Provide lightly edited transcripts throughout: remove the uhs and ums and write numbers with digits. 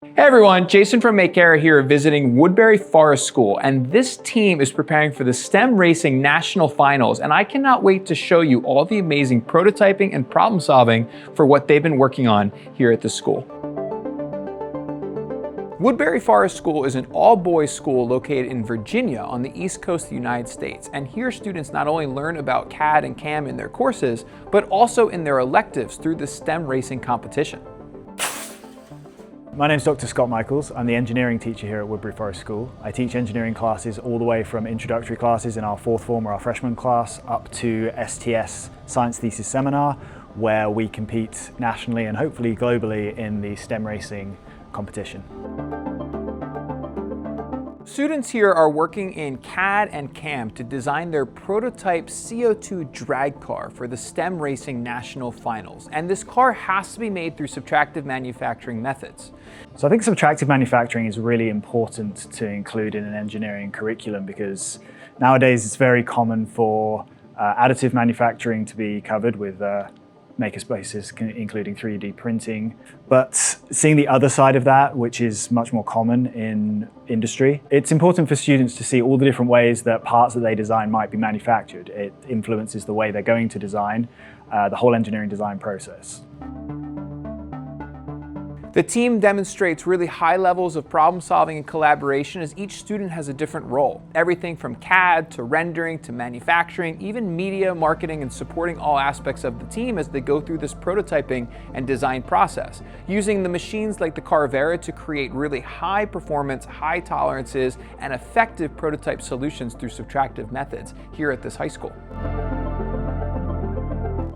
Hey everyone, Jason from Makera here visiting Woodberry Forest School, and this team is preparing for the STEM Racing National Finals, and I cannot wait to show you all the amazing prototyping and problem solving for what they've been working on here at the school. Woodberry Forest School is an all-boys school located in Virginia on the East Coast of the United States, and here students not only learn about CAD and CAM in their courses, but also in their electives through the STEM Racing competition. My name is Dr. Scott Michaels. I'm the engineering teacher here at Woodberry Forest School. I teach engineering classes all the way from introductory classes in our fourth form or our freshman class up to STS Science Thesis Seminar, where we compete nationally and hopefully globally in the STEM racing competition. Students here are working in CAD and CAM to design their prototype CO2 drag car for the STEM Racing National Finals. And this car has to be made through subtractive manufacturing methods. So I think subtractive manufacturing is really important to include in an engineering curriculum because nowadays it's very common for additive manufacturing to be covered with makerspaces, including 3D printing. But seeing the other side of that, which is much more common in industry, it's important for students to see all the different ways that parts that they design might be manufactured. It influences the way they're going to design the whole engineering design process. The team demonstrates really high levels of problem solving and collaboration as each student has a different role. Everything from CAD to rendering to manufacturing, even media, marketing, and supporting all aspects of the team as they go through this prototyping and design process, using the machines like the Carvera to create really high performance, high tolerances, and effective prototype solutions through subtractive methods here at this high school.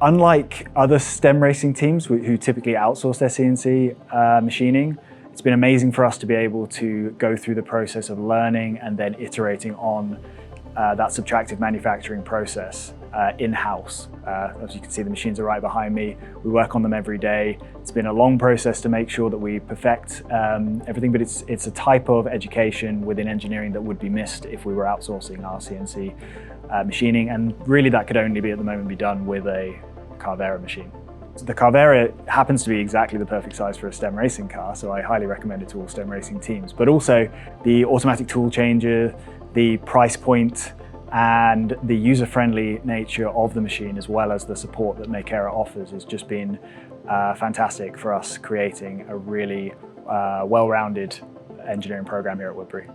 Unlike other STEM racing teams who typically outsource their CNC machining, it's been amazing for us to be able to go through the process of learning and then iterating on that subtractive manufacturing process in-house. As you can see, the machines are right behind me. We work on them every day. It's been a long process to make sure that we perfect everything, but it's a type of education within engineering that would be missed if we were outsourcing our CNC machining, and really that could only at the moment be done with a Carvera machine. So the Carvera happens to be exactly the perfect size for a STEM racing car, so I highly recommend it to all STEM racing teams. But also the automatic tool changer, the price point, and the user-friendly nature of the machine, as well as the support that Makera offers, has just been fantastic for us creating a really well-rounded engineering program here at Woodberry.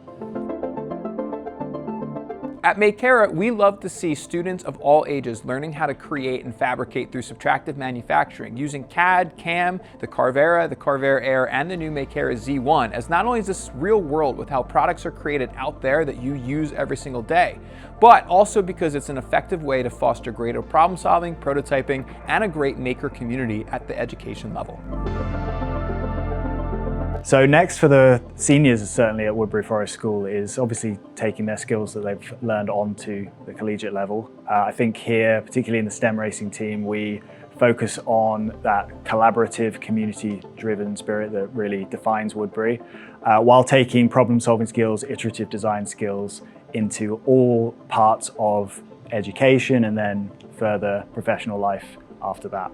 At Makera, we love to see students of all ages learning how to create and fabricate through subtractive manufacturing using CAD, CAM, the Carvera Air, and the new Makera Z1, as not only is this real world with how products are created out there that you use every single day, but also because it's an effective way to foster greater problem solving, prototyping, and a great maker community at the education level. So next for the seniors, certainly at Woodberry Forest School, is obviously taking their skills that they've learned onto the collegiate level. I think here, particularly in the STEM racing team, we focus on that collaborative, community-driven spirit that really defines Woodberry, while taking problem-solving skills, iterative design skills into all parts of education and then further professional life after that.